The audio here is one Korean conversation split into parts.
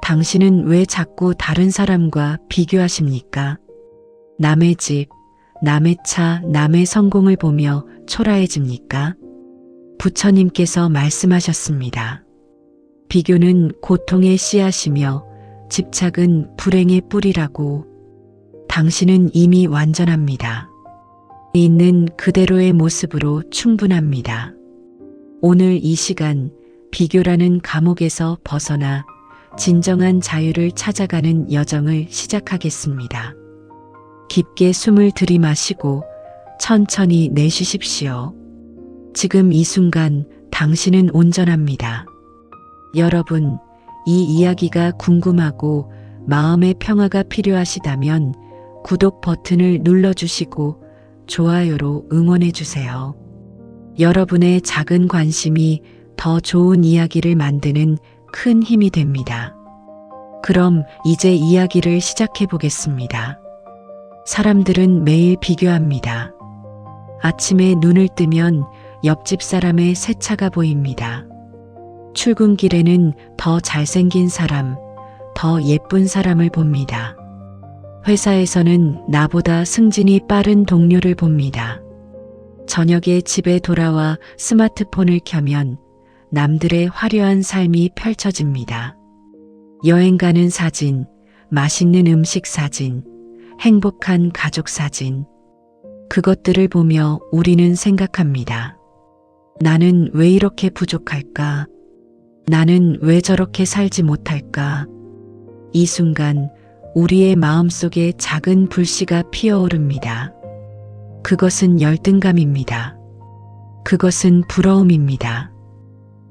당신은 왜 자꾸 다른 사람과 비교하십니까? 남의 집, 남의 차, 남의 성공을 보며 초라해집니까? 부처님께서 말씀하셨습니다. 비교는 고통의 씨앗이며 집착은 불행의 뿌리라고. 당신은 이미 완전합니다. 있는 그대로의 모습으로 충분합니다. 오늘 이 시간 비교라는 감옥에서 벗어나 진정한 자유를 찾아가는 여정을 시작하겠습니다. 깊게 숨을 들이마시고 천천히 내쉬십시오. 지금 이 순간 당신은 온전합니다. 여러분, 이 이야기가 궁금하고 마음의 평화가 필요하시다면 구독 버튼을 눌러주시고 좋아요로 응원해주세요. 여러분의 작은 관심이 더 좋은 이야기를 만드는 큰 힘이 됩니다. 그럼 이제 이야기를 시작해 보겠습니다. 사람들은 매일 비교합니다. 아침에 눈을 뜨면 옆집 사람의 새 차가 보입니다. 출근길에는 더 잘생긴 사람, 더 예쁜 사람을 봅니다. 회사에서는 나보다 승진이 빠른 동료를 봅니다. 저녁에 집에 돌아와 스마트폰을 켜면 남들의 화려한 삶이 펼쳐집니다. 여행 가는 사진, 맛있는 음식 사진, 행복한 가족 사진. 그것들을 보며 우리는 생각합니다. 나는 왜 이렇게 부족할까? 나는 왜 저렇게 살지 못할까? 이 순간 우리의 마음속에 작은 불씨가 피어오릅니다. 그것은 열등감입니다. 그것은 부러움입니다.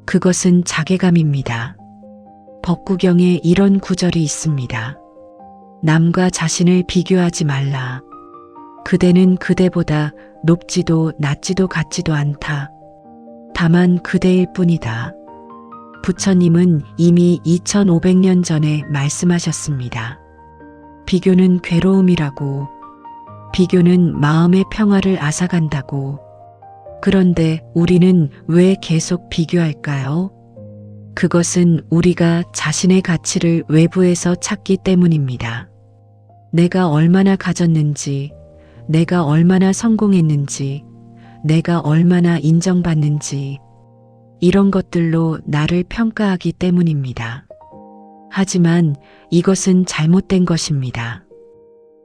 그것은 자괴감입니다. 법구경에 이런 구절이 있습니다. 남과 자신을 비교하지 말라. 그대는 그대보다 높지도 낮지도 같지도 않다. 다만 그대일 뿐이다. 부처님은 이미 2500년 전에 말씀하셨습니다. 비교는 괴로움이라고. 비교는 마음의 평화를 앗아간다고. 그런데 우리는 왜 계속 비교할까요? 그것은 우리가 자신의 가치를 외부에서 찾기 때문입니다. 내가 얼마나 가졌는지, 내가 얼마나 성공했는지, 내가 얼마나 인정받는지, 이런 것들로 나를 평가하기 때문입니다. 하지만 이것은 잘못된 것입니다.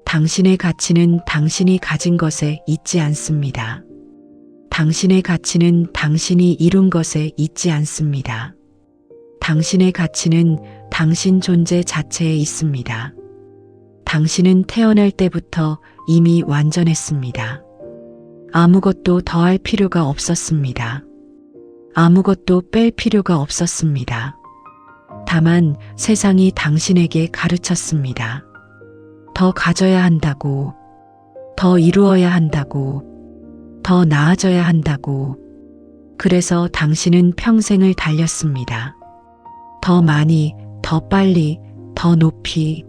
당신의 가치는 당신이 가진 것에 있지 않습니다. 당신의 가치는 당신이 이룬 것에 있지 않습니다. 당신의 가치는 당신 존재 자체에 있습니다. 당신은 태어날 때부터 이미 완전했습니다. 아무것도 더할 필요가 없었습니다. 아무것도 뺄 필요가 없었습니다. 다만 세상이 당신에게 가르쳤습니다. 더 가져야 한다고, 더 이루어야 한다고, 더 나아져야 한다고. 그래서 당신은 평생을 달렸습니다. 더 많이, 더 빨리, 더 높이.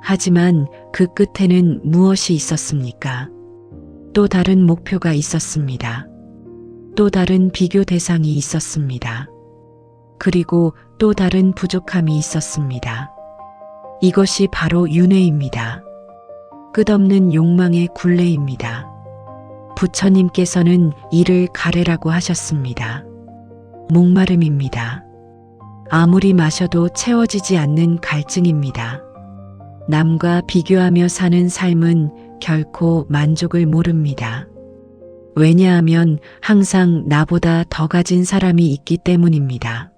하지만 그 끝에는 무엇이 있었습니까? 또 다른 목표가 있었습니다. 또 다른 비교 대상이 있었습니다. 그리고 또 다른 부족함이 있었습니다. 이것이 바로 윤회입니다. 끝없는 욕망의 굴레입니다. 부처님께서는 이를 가래라고 하셨습니다. 목마름입니다. 아무리 마셔도 채워지지 않는 갈증입니다. 남과 비교하며 사는 삶은 결코 만족을 모릅니다. 왜냐하면 항상 나보다 더 가진 사람이 있기 때문입니다.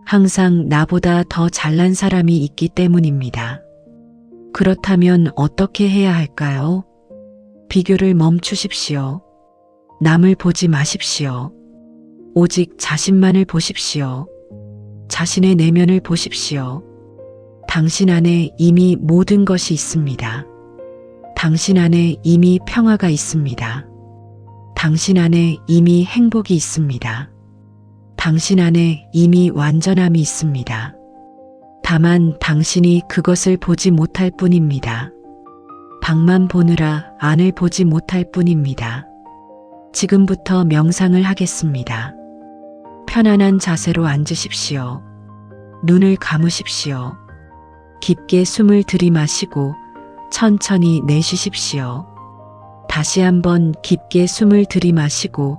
항상 나보다 더 잘난 사람이 있기 때문입니다. 그렇다면 어떻게 해야 할까요? 비교를 멈추십시오. 남을 보지 마십시오. 오직 자신만을 보십시오. 자신의 내면을 보십시오. 당신 안에 이미 모든 것이 있습니다. 당신 안에 이미 평화가 있습니다. 당신 안에 이미 행복이 있습니다. 당신 안에 이미 완전함이 있습니다. 다만 당신이 그것을 보지 못할 뿐입니다. 밖만 보느라 안을 보지 못할 뿐입니다. 지금부터 명상을 하겠습니다. 편안한 자세로 앉으십시오. 눈을 감으십시오. 깊게 숨을 들이마시고 천천히 내쉬십시오. 다시 한번 깊게 숨을 들이마시고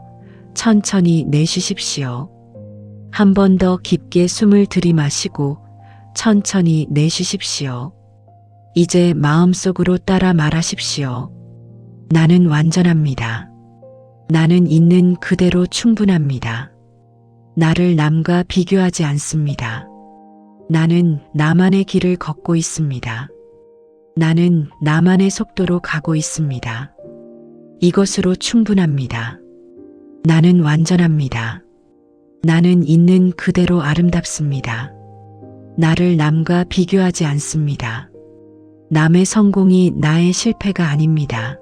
천천히 내쉬십시오. 한 번 더 깊게 숨을 들이마시고 천천히 내쉬십시오. 이제 마음속으로 따라 말하십시오. 나는 완전합니다. 나는 있는 그대로 충분합니다. 나를 남과 비교하지 않습니다. 나는 나만의 길을 걷고 있습니다. 나는 나만의 속도로 가고 있습니다. 이것으로 충분합니다. 나는 완전합니다. 나는 있는 그대로 아름답습니다. 나를 남과 비교하지 않습니다. 남의 성공이 나의 실패가 아닙니다.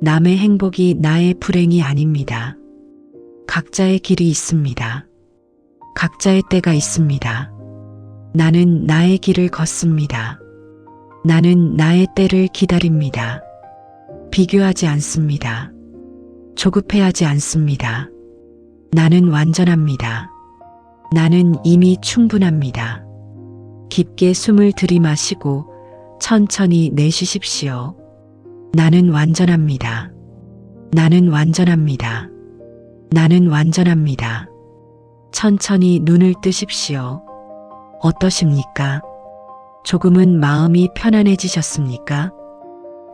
남의 행복이 나의 불행이 아닙니다. 각자의 길이 있습니다. 각자의 때가 있습니다. 나는 나의 길을 걷습니다. 나는 나의 때를 기다립니다. 비교하지 않습니다. 조급해하지 않습니다. 나는 완전합니다. 나는 이미 충분합니다. 깊게 숨을 들이마시고 천천히 내쉬십시오. 나는 완전합니다. 나는 완전합니다. 나는 완전합니다. 천천히 눈을 뜨십시오. 어떠십니까? 조금은 마음이 편안해지셨습니까?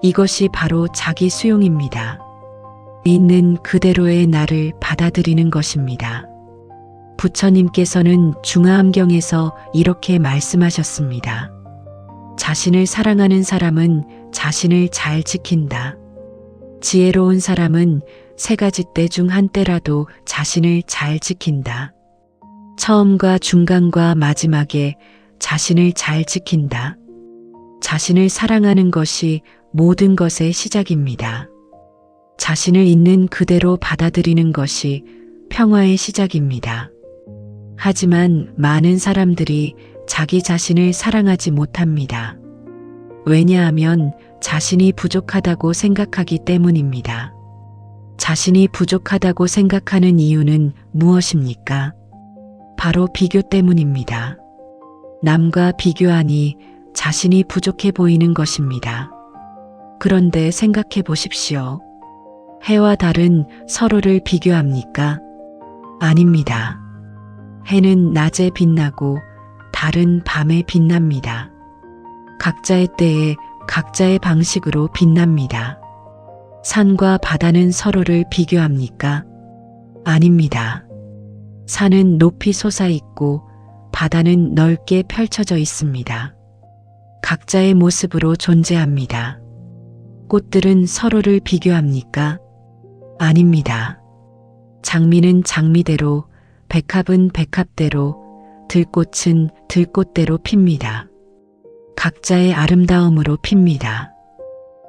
이것이 바로 자기 수용입니다. 있는 그대로의 나를 받아들이는 것입니다. 부처님께서는 중화암경에서 이렇게 말씀하셨습니다. 자신을 사랑하는 사람은 자신을 잘 지킨다. 지혜로운 사람은 세 가지 때 중 한 때라도 자신을 잘 지킨다. 처음과 중간과 마지막에 자신을 잘 지킨다. 자신을 사랑하는 것이 모든 것의 시작입니다. 자신을 있는 그대로 받아들이는 것이 평화의 시작입니다. 하지만 많은 사람들이 자기 자신을 사랑하지 못합니다. 왜냐하면 자신이 부족하다고 생각하기 때문입니다. 자신이 부족하다고 생각하는 이유는 무엇입니까? 바로 비교 때문입니다. 남과 비교하니 자신이 부족해 보이는 것입니다. 그런데 생각해 보십시오. 해와 달은 서로를 비교합니까? 아닙니다. 해는 낮에 빛나고 달은 밤에 빛납니다. 각자의 때에 각자의 방식으로 빛납니다. 산과 바다는 서로를 비교합니까? 아닙니다. 산은 높이 솟아있고 바다는 넓게 펼쳐져 있습니다. 각자의 모습으로 존재합니다. 꽃들은 서로를 비교합니까? 아닙니다. 장미는 장미대로, 백합은 백합대로, 들꽃은 들꽃대로 핍니다. 각자의 아름다움으로 핍니다.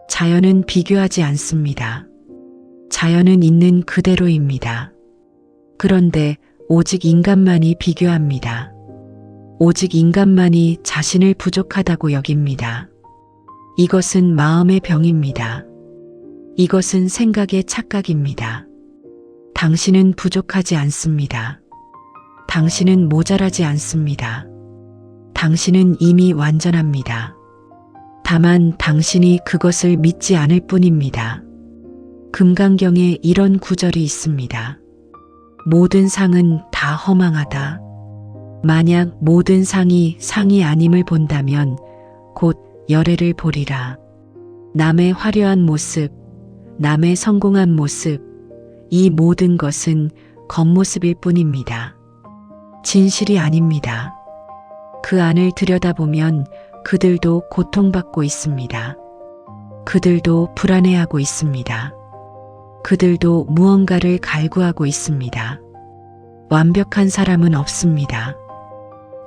자연은 비교하지 않습니다. 자연은 있는 그대로입니다. 그런데 오직 인간만이 비교합니다. 오직 인간만이 자신을 부족하다고 여깁니다. 이것은 마음의 병입니다. 이것은 생각의 착각입니다. 당신은 부족하지 않습니다. 당신은 모자라지 않습니다. 당신은 이미 완전합니다. 다만 당신이 그것을 믿지 않을 뿐입니다. 금강경에 이런 구절이 있습니다. 모든 상은 다 허망하다. 만약 모든 상이 상이 아님을 본다면 곧 열애를 보리라. 남의 화려한 모습, 남의 성공한 모습, 이 모든 것은 겉모습일 뿐입니다. 진실이 아닙니다. 그 안을 들여다보면 그들도 고통받고 있습니다. 그들도 불안해하고 있습니다. 그들도 무언가를 갈구하고 있습니다. 완벽한 사람은 없습니다.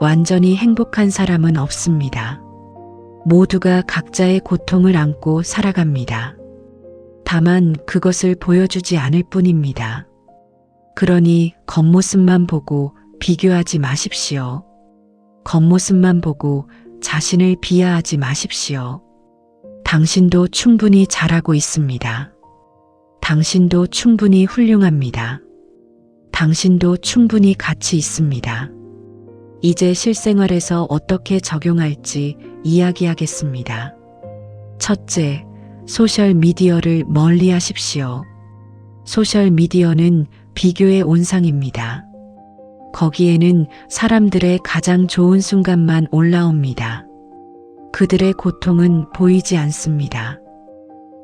완전히 행복한 사람은 없습니다. 모두가 각자의 고통을 안고 살아갑니다. 다만 그것을 보여주지 않을 뿐입니다. 그러니 겉모습만 보고 비교하지 마십시오. 겉모습만 보고 자신을 비하하지 마십시오. 당신도 충분히 잘하고 있습니다. 당신도 충분히 훌륭합니다. 당신도 충분히 가치 있습니다. 이제 실생활에서 어떻게 적용할지 이야기하겠습니다. 첫째, 소셜미디어를 멀리 하십시오. 소셜미디어는 비교의 온상입니다. 거기에는 사람들의 가장 좋은 순간만 올라옵니다. 그들의 고통은 보이지 않습니다.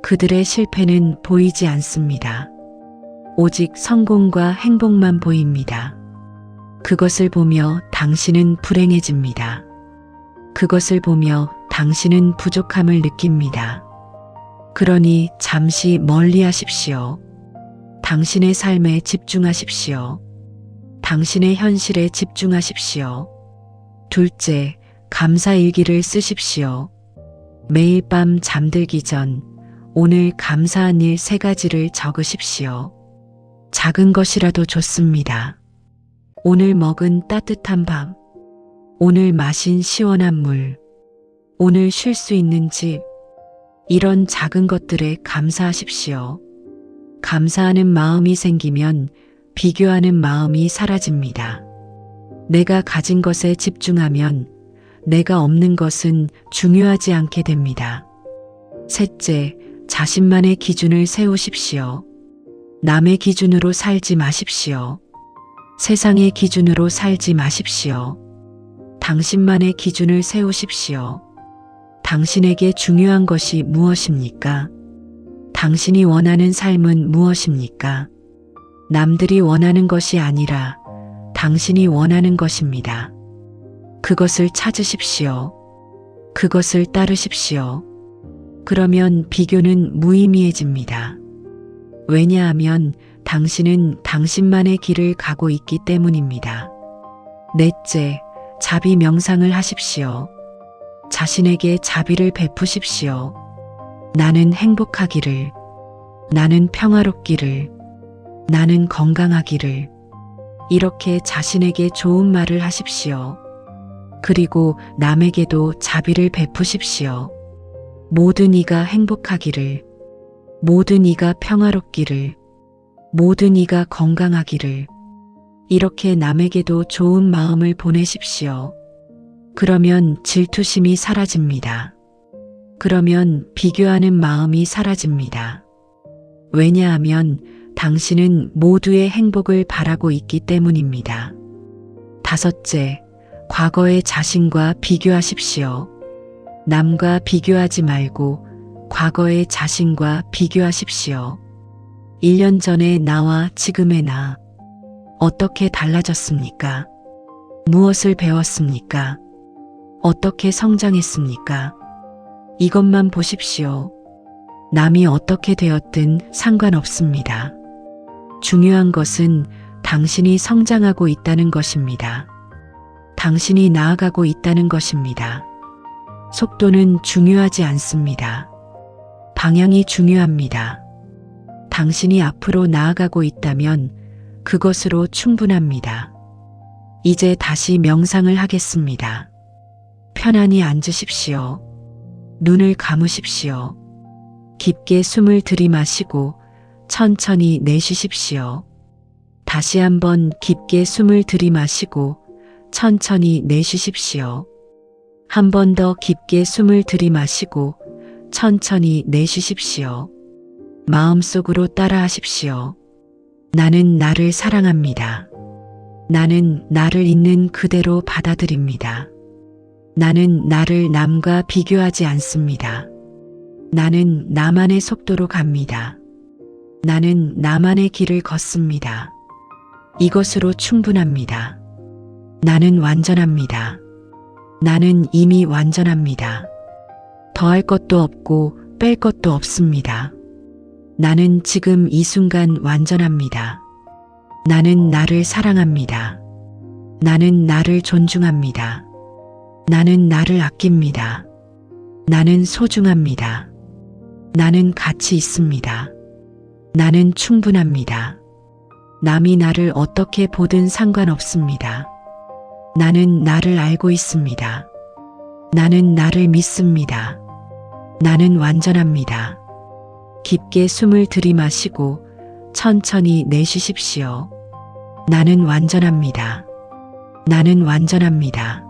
그들의 실패는 보이지 않습니다. 오직 성공과 행복만 보입니다. 그것을 보며 당신은 불행해집니다. 그것을 보며 당신은 부족함을 느낍니다. 그러니 잠시 멀리 하십시오. 당신의 삶에 집중하십시오. 당신의 현실에 집중하십시오. 둘째, 감사일기를 쓰십시오. 매일 밤 잠들기 전 오늘 감사한 일 3가지를 적으십시오. 작은 것이라도 좋습니다. 오늘 먹은 따뜻한 밥, 오늘 마신 시원한 물, 오늘 쉴 수 있는 집, 이런 작은 것들에 감사하십시오. 감사하는 마음이 생기면 비교하는 마음이 사라집니다. 내가 가진 것에 집중하면 내가 없는 것은 중요하지 않게 됩니다. 셋째, 자신만의 기준을 세우십시오. 남의 기준으로 살지 마십시오. 세상의 기준으로 살지 마십시오. 당신만의 기준을 세우십시오. 당신에게 중요한 것이 무엇입니까? 당신이 원하는 삶은 무엇입니까? 남들이 원하는 것이 아니라 당신이 원하는 것입니다. 그것을 찾으십시오. 그것을 따르십시오. 그러면 비교는 무의미해집니다. 왜냐하면 당신은 당신만의 길을 가고 있기 때문입니다. 넷째, 자비 명상을 하십시오. 자신에게 자비를 베푸십시오. 나는 행복하기를, 나는 평화롭기를, 나는 건강하기를, 이렇게 자신에게 좋은 말을 하십시오. 그리고 남에게도 자비를 베푸십시오. 모든 이가 행복하기를, 모든 이가 평화롭기를, 모든 이가 건강하기를, 이렇게 남에게도 좋은 마음을 보내십시오. 그러면 질투심이 사라집니다. 그러면 비교하는 마음이 사라집니다. 왜냐하면 당신은 모두의 행복을 바라고 있기 때문입니다. 다섯째, 과거의 자신과 비교하십시오. 남과 비교하지 말고 과거의 자신과 비교하십시오. 1년 전의 나와 지금의 나, 어떻게 달라졌습니까? 무엇을 배웠습니까? 어떻게 성장했습니까? 이것만 보십시오. 남이 어떻게 되었든 상관없습니다. 중요한 것은 당신이 성장하고 있다는 것입니다. 당신이 나아가고 있다는 것입니다. 속도는 중요하지 않습니다. 방향이 중요합니다. 당신이 앞으로 나아가고 있다면 그것으로 충분합니다. 이제 다시 명상을 하겠습니다. 편안히 앉으십시오. 눈을 감으십시오. 깊게 숨을 들이마시고 천천히 내쉬십시오. 다시 한번 깊게 숨을 들이마시고 천천히 내쉬십시오. 한 번 더 깊게 숨을 들이마시고 천천히 내쉬십시오. 마음속으로 따라하십시오. 나는 나를 사랑합니다. 나는 나를 있는 그대로 받아들입니다. 나는 나를 남과 비교하지 않습니다. 나는 나만의 속도로 갑니다. 나는 나만의 길을 걷습니다. 이것으로 충분합니다. 나는 완전합니다. 나는 이미 완전합니다. 더할 것도 없고 뺄 것도 없습니다. 나는 지금 이 순간 완전합니다. 나는 나를 사랑합니다. 나는 나를 존중합니다. 나는 나를 아낍니다. 나는 소중합니다. 나는 가치 있습니다. 나는 충분합니다. 남이 나를 어떻게 보든 상관없습니다. 나는 나를 알고 있습니다. 나는 나를 믿습니다. 나는 완전합니다. 깊게 숨을 들이마시고 천천히 내쉬십시오. 나는 완전합니다. 나는 완전합니다.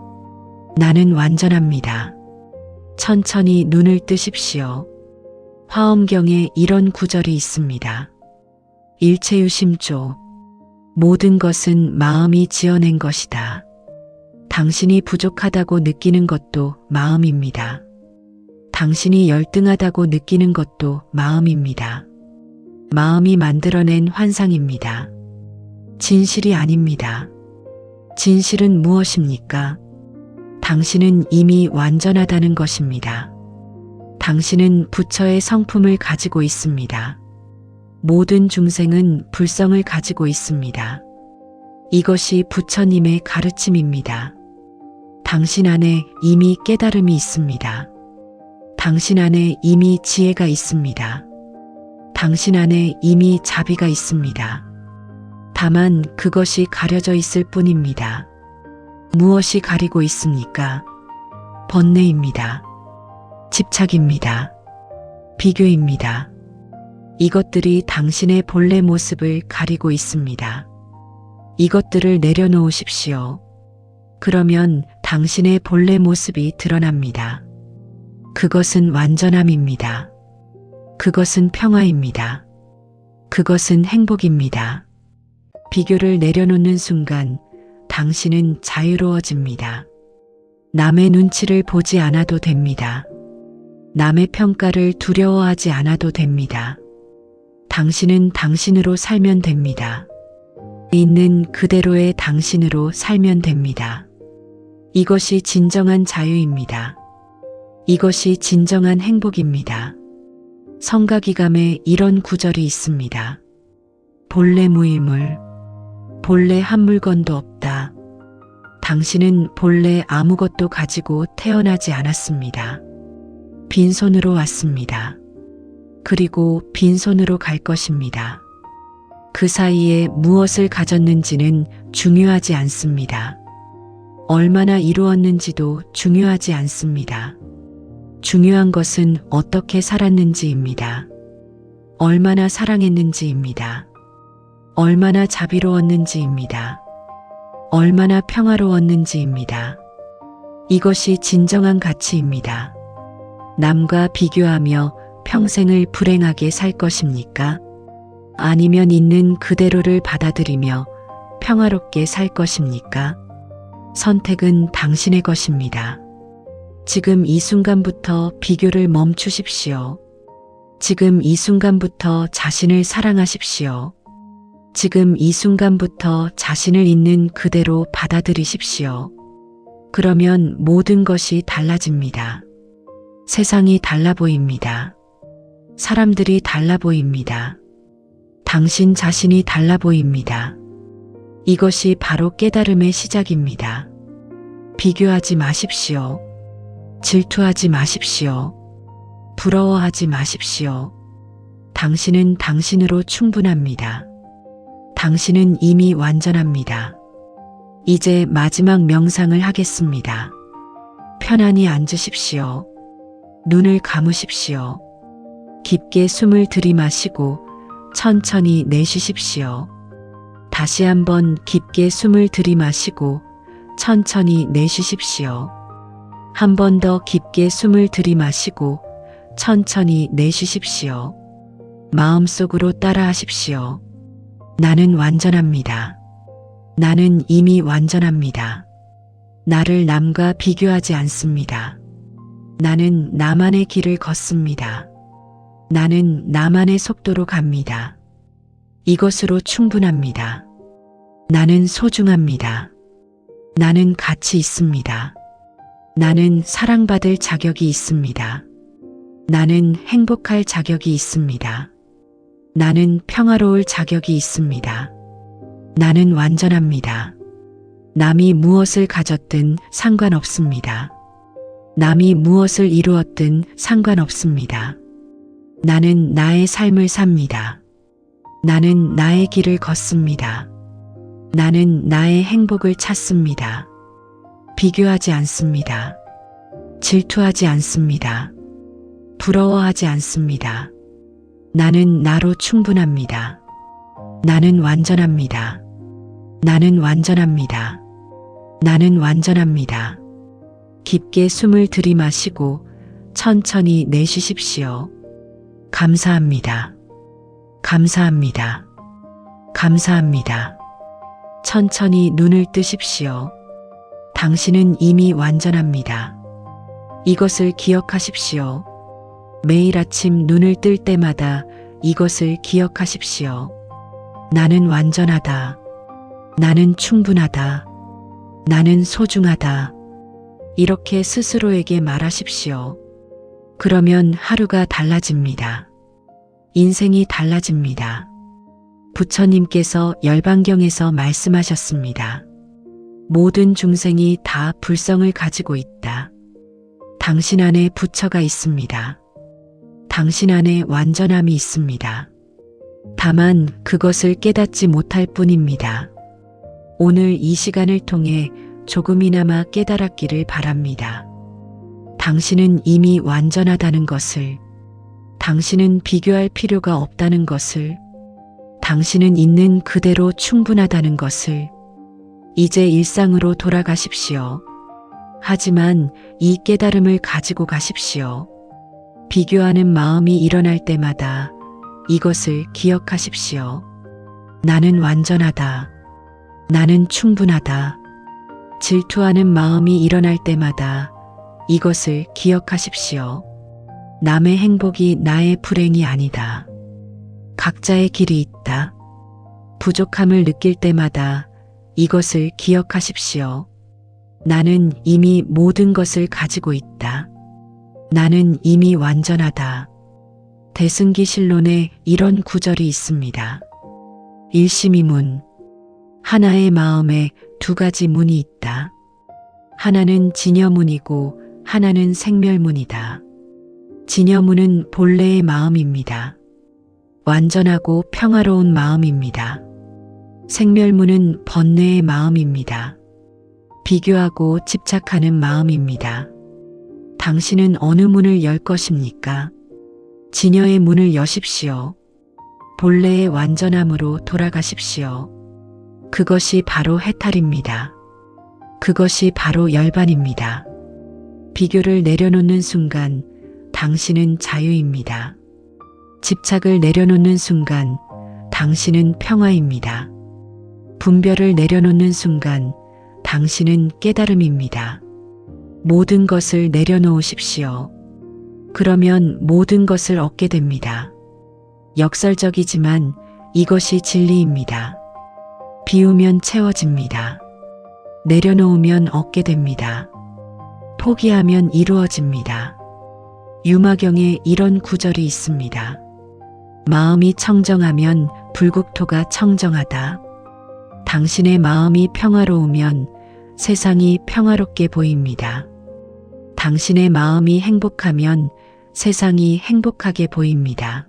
나는 완전합니다. 천천히 눈을 뜨십시오. 화엄경에 이런 구절이 있습니다. 일체유심조. 모든 것은 마음이 지어낸 것이다. 당신이 부족하다고 느끼는 것도 마음입니다. 당신이 열등하다고 느끼는 것도 마음입니다. 마음이 만들어낸 환상입니다. 진실이 아닙니다. 진실은 무엇입니까? 당신은 이미 완전하다는 것입니다. 당신은 부처의 성품을 가지고 있습니다. 모든 중생은 불성을 가지고 있습니다. 이것이 부처님의 가르침입니다. 당신 안에 이미 깨달음이 있습니다. 당신 안에 이미 지혜가 있습니다. 당신 안에 이미 자비가 있습니다. 다만 그것이 가려져 있을 뿐입니다. 무엇이 가리고 있습니까? 번뇌입니다. 집착입니다. 비교입니다. 이것들이 당신의 본래 모습을 가리고 있습니다. 이것들을 내려놓으십시오. 그러면 당신의 본래 모습이 드러납니다. 그것은 완전함입니다. 그것은 평화입니다. 그것은 행복입니다. 비교를 내려놓는 순간 당신은 자유로워집니다. 남의 눈치를 보지 않아도 됩니다. 남의 평가를 두려워하지 않아도 됩니다. 당신은 당신으로 살면 됩니다. 있는 그대로의 당신으로 살면 됩니다. 이것이 진정한 자유입니다. 이것이 진정한 행복입니다. 성가기감에 이런 구절이 있습니다. 본래 무일물, 본래 한 물건도 없다. 당신은 본래 아무것도 가지고 태어나지 않았습니다. 빈손으로 왔습니다. 그리고 빈손으로 갈 것입니다. 그 사이에 무엇을 가졌는지는 중요하지 않습니다. 얼마나 이루었는지도 중요하지 않습니다. 중요한 것은 어떻게 살았는지입니다. 얼마나 사랑했는지입니다. 얼마나 자비로웠는지입니다. 얼마나 평화로웠는지입니다. 이것이 진정한 가치입니다. 남과 비교하며 평생을 불행하게 살 것입니까? 아니면 있는 그대로를 받아들이며 평화롭게 살 것입니까? 선택은 당신의 것입니다. 지금 이 순간부터 비교를 멈추십시오. 지금 이 순간부터 자신을 사랑하십시오. 지금 이 순간부터 자신을 있는 그대로 받아들이십시오. 그러면 모든 것이 달라집니다. 세상이 달라 보입니다. 사람들이 달라 보입니다. 당신 자신이 달라 보입니다. 이것이 바로 깨달음의 시작입니다. 비교하지 마십시오. 질투하지 마십시오. 부러워하지 마십시오. 당신은 당신으로 충분합니다. 당신은 이미 완전합니다. 이제 마지막 명상을 하겠습니다. 편안히 앉으십시오. 눈을 감으십시오. 깊게 숨을 들이마시고 천천히 내쉬십시오. 다시 한번 깊게 숨을 들이마시고 천천히 내쉬십시오. 한 번 더 깊게 숨을 들이마시고 천천히 내쉬십시오. 마음속으로 따라하십시오. 나는 완전합니다. 나는 이미 완전합니다. 나를 남과 비교하지 않습니다. 나는 나만의 길을 걷습니다. 나는 나만의 속도로 갑니다. 이것으로 충분합니다. 나는 소중합니다. 나는 가치 있습니다. 나는 사랑받을 자격이 있습니다. 나는 행복할 자격이 있습니다. 나는 평화로울 자격이 있습니다. 나는 완전합니다. 남이 무엇을 가졌든 상관없습니다. 남이 무엇을 이루었든 상관없습니다. 나는 나의 삶을 삽니다. 나는 나의 길을 걷습니다. 나는 나의 행복을 찾습니다. 비교하지 않습니다. 질투하지 않습니다. 부러워하지 않습니다. 나는 나로 충분합니다. 나는 완전합니다. 나는 완전합니다. 나는 완전합니다. 깊게 숨을 들이마시고 천천히 내쉬십시오. 감사합니다. 감사합니다. 감사합니다. 천천히 눈을 뜨십시오. 당신은 이미 완전합니다. 이것을 기억하십시오. 매일 아침 눈을 뜰 때마다 이것을 기억하십시오. 나는 완전하다. 나는 충분하다. 나는 소중하다. 이렇게 스스로에게 말하십시오. 그러면 하루가 달라집니다. 인생이 달라집니다. 부처님께서 열반경에서 말씀하셨습니다. 모든 중생이 다 불성을 가지고 있다. 당신 안에 부처가 있습니다. 당신 안에 완전함이 있습니다. 다만 그것을 깨닫지 못할 뿐입니다. 오늘 이 시간을 통해 조금이나마 깨달았기를 바랍니다. 당신은 이미 완전하다는 것을, 당신은 비교할 필요가 없다는 것을, 당신은 있는 그대로 충분하다는 것을, 이제 일상으로 돌아가십시오. 하지만 이 깨달음을 가지고 가십시오. 비교하는 마음이 일어날 때마다 이것을 기억하십시오. 나는 완전하다. 나는 충분하다. 질투하는 마음이 일어날 때마다 이것을 기억하십시오. 남의 행복이 나의 불행이 아니다. 각자의 길이 있다. 부족함을 느낄 때마다 이것을 기억하십시오. 나는 이미 모든 것을 가지고 있다. 나는 이미 완전하다. 대승기실론에 이런 구절이 있습니다. 일심이문. 하나의 마음에 두 가지 문이 있다. 하나는 진여문이고 하나는 생멸문이다. 진여문은 본래의 마음입니다. 완전하고 평화로운 마음입니다. 생멸문은 번뇌의 마음입니다. 비교하고 집착하는 마음입니다. 당신은 어느 문을 열 것입니까? 진여의 문을 여십시오. 본래의 완전함으로 돌아가십시오. 그것이 바로 해탈입니다. 그것이 바로 열반입니다. 비교를 내려놓는 순간 당신은 자유입니다. 집착을 내려놓는 순간 당신은 평화입니다. 분별을 내려놓는 순간 당신은 깨달음입니다. 모든 것을 내려놓으십시오. 그러면 모든 것을 얻게 됩니다. 역설적이지만 이것이 진리입니다. 비우면 채워집니다. 내려놓으면 얻게 됩니다. 포기하면 이루어집니다. 유마경에 이런 구절이 있습니다. 마음이 청정하면 불국토가 청정하다. 당신의 마음이 평화로우면 세상이 평화롭게 보입니다. 당신의 마음이 행복하면 세상이 행복하게 보입니다.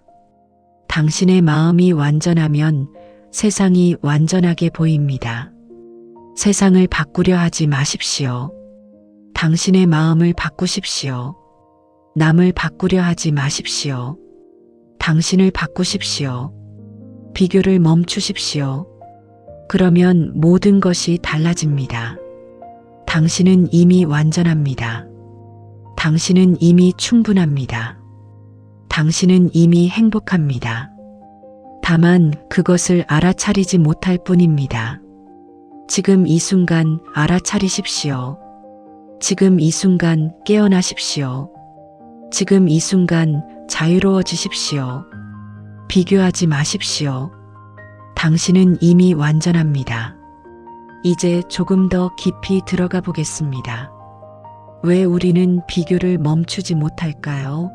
당신의 마음이 완전하면 세상이 완전하게 보입니다. 세상을 바꾸려 하지 마십시오. 당신의 마음을 바꾸십시오. 남을 바꾸려 하지 마십시오. 당신을 바꾸십시오. 비교를 멈추십시오. 그러면 모든 것이 달라집니다. 당신은 이미 완전합니다. 당신은 이미 충분합니다. 당신은 이미 행복합니다. 다만 그것을 알아차리지 못할 뿐입니다. 지금 이 순간 알아차리십시오. 지금 이 순간 깨어나십시오. 지금 이 순간 자유로워지십시오. 비교하지 마십시오. 당신은 이미 완전합니다. 이제 조금 더 깊이 들어가 보겠습니다. 왜 우리는 비교를 멈추지 못할까요?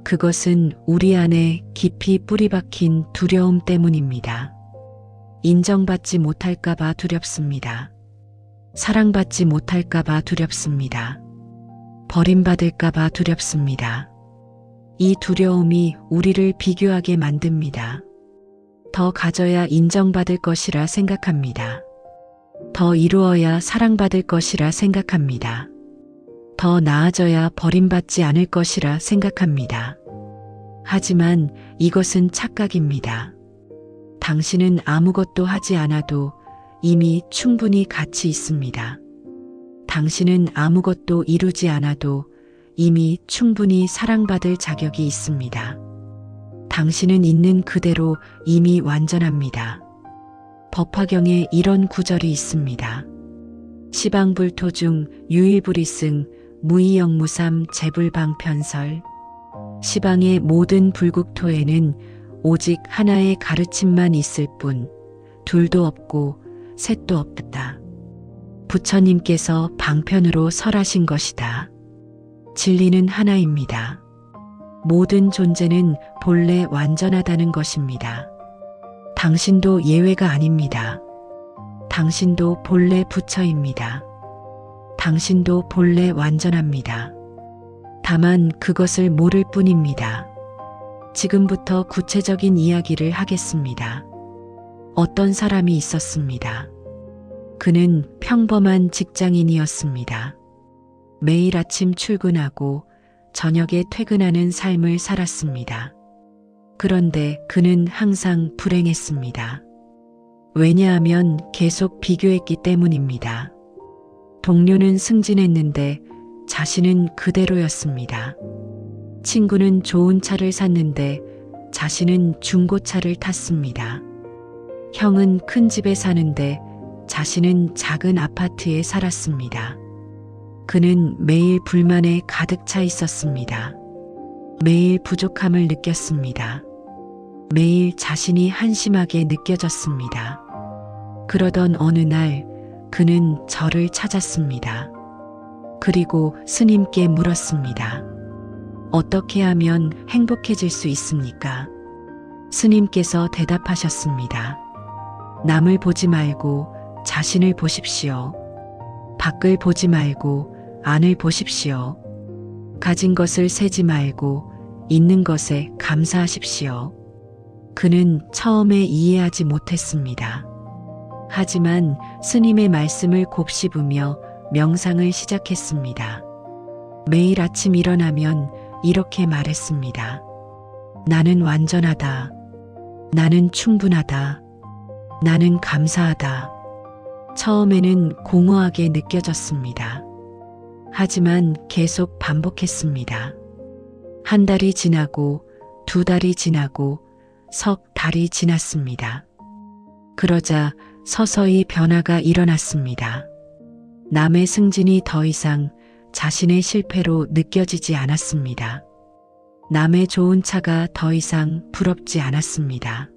그것은 우리 안에 깊이 뿌리 박힌 두려움 때문입니다. 인정받지 못할까봐 두렵습니다. 사랑받지 못할까봐 두렵습니다. 버림받을까봐 두렵습니다. 이 두려움이 우리를 비교하게 만듭니다. 더 가져야 인정받을 것이라 생각합니다. 더 이루어야 사랑받을 것이라 생각합니다. 더 나아져야 버림받지 않을 것이라 생각합니다. 하지만 이것은 착각입니다. 당신은 아무것도 하지 않아도 이미 충분히 가치 있습니다. 당신은 아무것도 이루지 않아도 이미 충분히 사랑받을 자격이 있습니다. 당신은 있는 그대로 이미 완전합니다. 법화경에 이런 구절이 있습니다. 시방불토중 유일불이승 무이영무삼 재불방편설. 시방의 모든 불국토에는 오직 하나의 가르침만 있을 뿐 둘도 없고 셋도 없다. 부처님께서 방편으로 설하신 것이다. 진리는 하나입니다. 모든 존재는 본래 완전하다는 것입니다. 당신도 예외가 아닙니다. 당신도 본래 부처입니다. 당신도 본래 완전합니다. 다만 그것을 모를 뿐입니다. 지금부터 구체적인 이야기를 하겠습니다. 어떤 사람이 있었습니다. 그는 평범한 직장인이었습니다. 매일 아침 출근하고 저녁에 퇴근하는 삶을 살았습니다. 그런데 그는 항상 불행했습니다. 왜냐하면 계속 비교했기 때문입니다. 동료는 승진했는데 자신은 그대로였습니다. 친구는 좋은 차를 샀는데 자신은 중고차를 탔습니다. 형은 큰 집에 사는데 자신은 작은 아파트에 살았습니다. 그는 매일 불만에 가득 차 있었습니다. 매일 부족함을 느꼈습니다. 매일 자신이 한심하게 느껴졌습니다. 그러던 어느 날 그는 저를 찾았습니다. 그리고 스님께 물었습니다. 어떻게 하면 행복해질 수 있습니까? 스님께서 대답하셨습니다. 남을 보지 말고 자신을 보십시오. 밖을 보지 말고 안을 보십시오. 가진 것을 세지 말고 있는 것에 감사하십시오. 그는 처음에 이해하지 못했습니다. 하지만 스님의 말씀을 곱씹으며 명상을 시작했습니다. 매일 아침 일어나면 이렇게 말했습니다. 나는 완전하다. 나는 충분하다. 나는 감사하다. 처음에는 공허하게 느껴졌습니다. 하지만 계속 반복했습니다. 한 달이 지나고 두 달이 지나고 석 달이 지났습니다. 그러자 서서히 변화가 일어났습니다. 남의 승진이 더 이상 자신의 실패로 느껴지지 않았습니다. 남의 좋은 차가 더 이상 부럽지 않았습니다.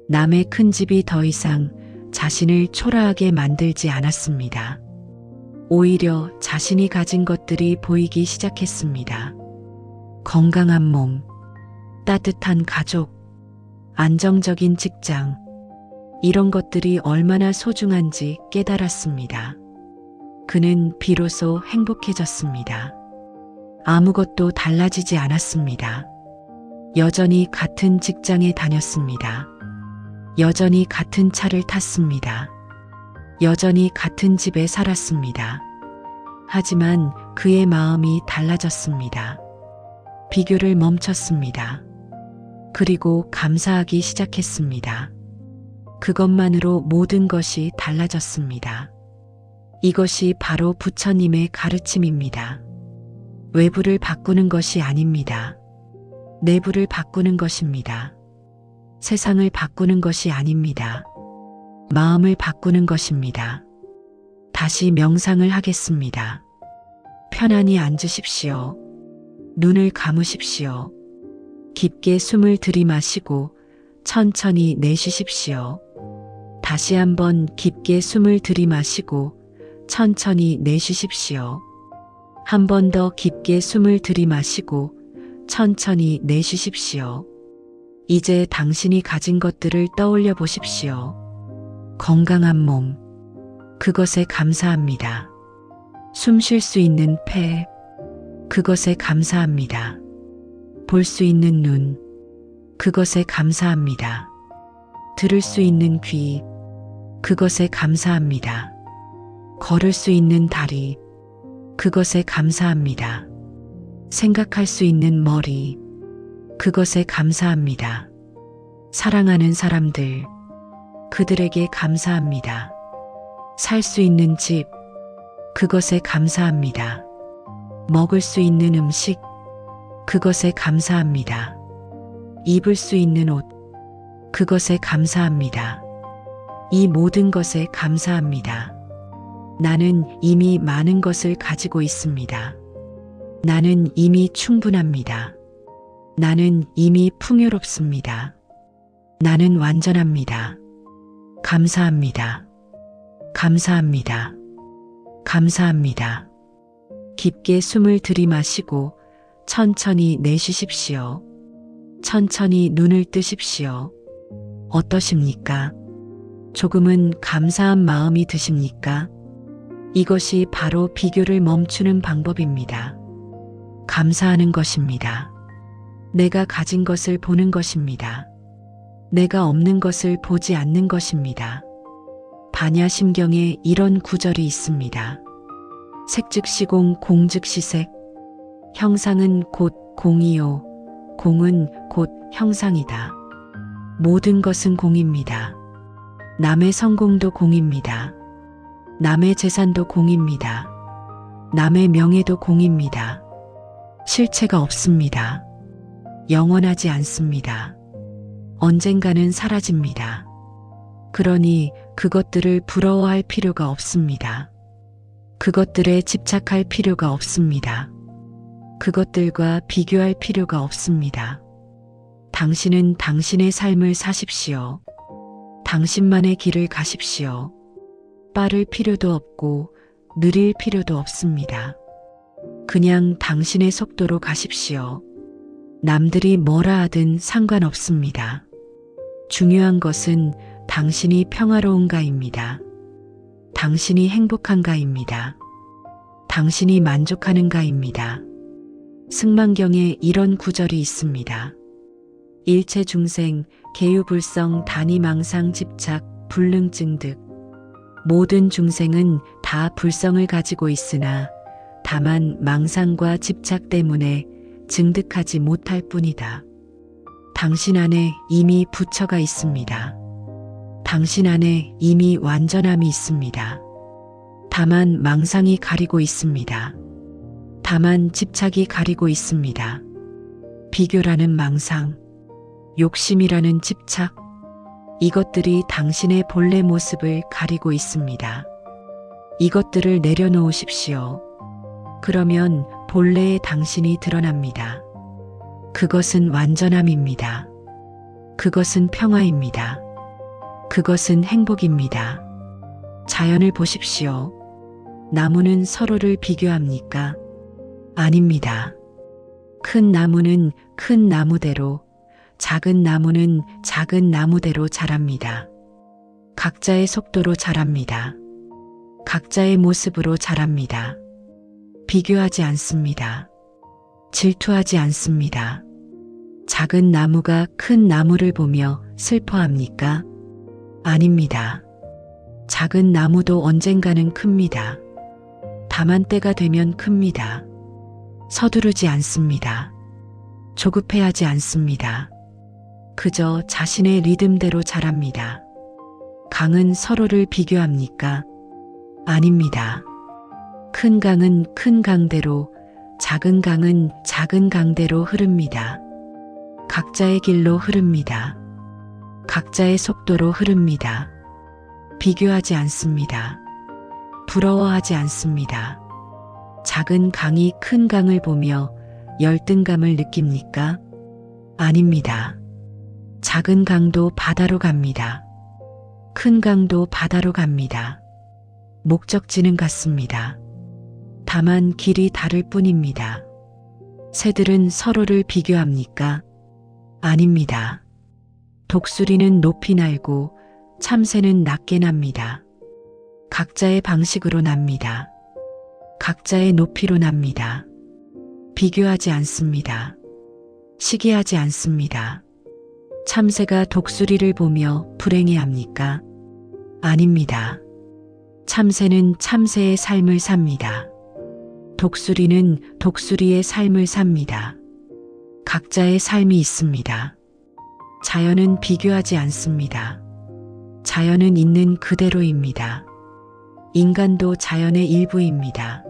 남의 큰 집이 더 이상 자신을 초라하게 만들지 않았습니다. 오히려 자신이 가진 것들이 보이기 시작했습니다. 건강한 몸, 따뜻한 가족, 안정적인 직장, 이런 것들이 얼마나 소중한지 깨달았습니다. 그는 비로소 행복해졌습니다. 아무것도 달라지지 않았습니다. 여전히 같은 직장에 다녔습니다. 여전히 같은 차를 탔습니다. 여전히 같은 집에 살았습니다. 하지만 그의 마음이 달라졌습니다. 비교를 멈췄습니다. 그리고 감사하기 시작했습니다. 그것만으로 모든 것이 달라졌습니다. 이것이 바로 부처님의 가르침입니다. 외부를 바꾸는 것이 아닙니다. 내부를 바꾸는 것입니다. 세상을 바꾸는 것이 아닙니다. 마음을 바꾸는 것입니다. 다시 명상을 하겠습니다. 편안히 앉으십시오. 눈을 감으십시오. 깊게 숨을 들이마시고 천천히 내쉬십시오. 다시 한번 깊게 숨을 들이마시고 천천히 내쉬십시오. 한 번 더 깊게 숨을 들이마시고 천천히 내쉬십시오. 이제 당신이 가진 것들을 떠올려 보십시오. 건강한 몸, 그것에 감사합니다. 숨 쉴 수 있는 폐, 그것에 감사합니다. 볼 수 있는 눈, 그것에 감사합니다. 들을 수 있는 귀, 그것에 감사합니다. 걸을 수 있는 다리, 그것에 감사합니다. 생각할 수 있는 머리, 그것에 감사합니다. 사랑하는 사람들, 그들에게 감사합니다. 살 수 있는 집, 그것에 감사합니다. 먹을 수 있는 음식, 그것에 감사합니다. 입을 수 있는 옷, 그것에 감사합니다. 이 모든 것에 감사합니다. 나는 이미 많은 것을 가지고 있습니다. 나는 이미 충분합니다. 나는 이미 풍요롭습니다. 나는 완전합니다. 감사합니다. 감사합니다. 감사합니다. 깊게 숨을 들이마시고 천천히 내쉬십시오. 천천히 눈을 뜨십시오. 어떠십니까? 조금은 감사한 마음이 드십니까? 이것이 바로 비교를 멈추는 방법입니다. 감사하는 것입니다. 내가 가진 것을 보는 것입니다. 내가 없는 것을 보지 않는 것입니다. 반야심경에 이런 구절이 있습니다. 색즉시공 공즉시색. 형상은 곧 공이요. 공은 곧 형상이다. 모든 것은 공입니다. 남의 성공도 공입니다. 남의 재산도 공입니다. 남의 명예도 공입니다. 실체가 없습니다. 영원하지 않습니다. 언젠가는 사라집니다. 그러니 그것들을 부러워할 필요가 없습니다. 그것들에 집착할 필요가 없습니다. 그것들과 비교할 필요가 없습니다. 당신은 당신의 삶을 사십시오. 당신만의 길을 가십시오. 빠를 필요도 없고 느릴 필요도 없습니다. 그냥 당신의 속도로 가십시오. 남들이 뭐라 하든 상관없습니다. 중요한 것은 당신이 평화로운가입니다. 당신이 행복한가입니다. 당신이 만족하는가입니다. 승만경에 이런 구절이 있습니다. 일체 중생, 계유불성, 단위망상, 집착, 불능증 등 모든 중생은 다 불성을 가지고 있으나 다만 망상과 집착 때문에 증득하지 못할 뿐이다. 당신 안에 이미 부처가 있습니다. 당신 안에 이미 완전함이 있습니다. 다만 망상이 가리고 있습니다. 다만 집착이 가리고 있습니다. 비교라는 망상, 욕심이라는 집착, 이것들이 당신의 본래 모습을 가리고 있습니다. 이것들을 내려놓으십시오. 그러면 본래의 당신이 드러납니다. 그것은 완전함입니다. 그것은 평화입니다. 그것은 행복입니다. 자연을 보십시오. 나무는 서로를 비교합니까? 아닙니다. 큰 나무는 큰 나무대로, 작은 나무는 작은 나무대로 자랍니다. 각자의 속도로 자랍니다. 각자의 모습으로 자랍니다. 비교하지 않습니다. 질투하지 않습니다. 작은 나무가 큰 나무를 보며 슬퍼합니까? 아닙니다. 작은 나무도 언젠가는 큽니다. 다만 때가 되면 큽니다. 서두르지 않습니다. 조급해하지 않습니다. 그저 자신의 리듬대로 자랍니다. 강은 서로를 비교합니까? 아닙니다. 큰 강은 큰 강대로, 작은 강은 작은 강대로 흐릅니다. 각자의 길로 흐릅니다. 각자의 속도로 흐릅니다. 비교하지 않습니다. 부러워하지 않습니다. 작은 강이 큰 강을 보며 열등감을 느낍니까? 아닙니다. 작은 강도 바다로 갑니다. 큰 강도 바다로 갑니다. 목적지는 같습니다. 다만 길이 다를 뿐입니다. 새들은 서로를 비교합니까? 아닙니다. 독수리는 높이 날고 참새는 낮게 납니다. 각자의 방식으로 납니다. 각자의 높이로 납니다. 비교하지 않습니다. 시기하지 않습니다. 참새가 독수리를 보며 불행해합니까? 아닙니다. 참새는 참새의 삶을 삽니다. 독수리는 독수리의 삶을 삽니다. 각자의 삶이 있습니다. 자연은 비교하지 않습니다. 자연은 있는 그대로입니다. 인간도 자연의 일부입니다.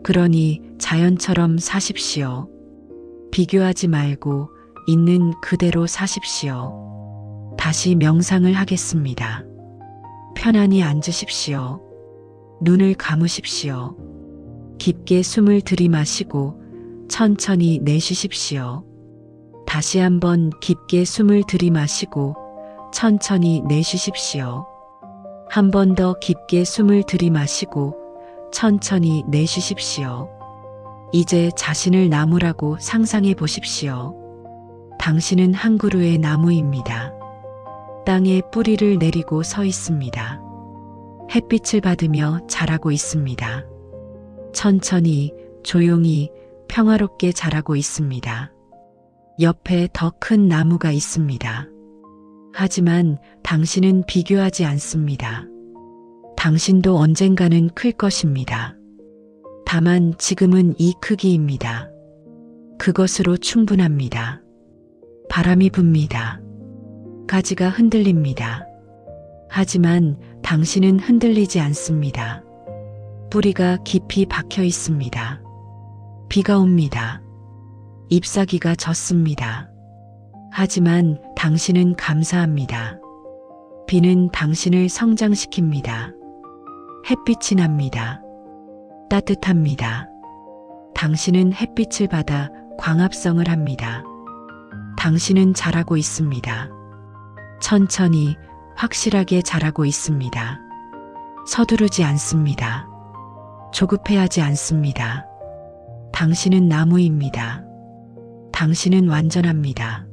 그러니 자연처럼 사십시오. 비교하지 말고 있는 그대로 사십시오. 다시 명상을 하겠습니다. 편안히 앉으십시오. 눈을 감으십시오. 깊게 숨을 들이마시고 천천히 내쉬십시오. 다시 한번 깊게 숨을 들이마시고 천천히 내쉬십시오. 한 번 더 깊게 숨을 들이마시고 천천히 내쉬십시오. 이제 자신을 나무라고 상상해 보십시오. 당신은 한 그루의 나무입니다. 땅에 뿌리를 내리고 서 있습니다. 햇빛을 받으며 자라고 있습니다. 천천히, 조용히, 평화롭게 자라고 있습니다. 옆에 더 큰 나무가 있습니다. 하지만 당신은 비교하지 않습니다. 당신도 언젠가는 클 것입니다. 다만 지금은 이 크기입니다. 그것으로 충분합니다. 바람이 붑니다. 가지가 흔들립니다. 하지만 당신은 흔들리지 않습니다. 뿌리가 깊이 박혀 있습니다. 비가 옵니다. 잎사귀가 젖습니다. 하지만 당신은 감사합니다. 비는 당신을 성장시킵니다. 햇빛이 납니다. 따뜻합니다. 당신은 햇빛을 받아 광합성을 합니다. 당신은 자라고 있습니다. 천천히, 확실하게 자라고 있습니다. 서두르지 않습니다. 조급해하지 않습니다. 당신은 나무입니다. 당신은 완전합니다.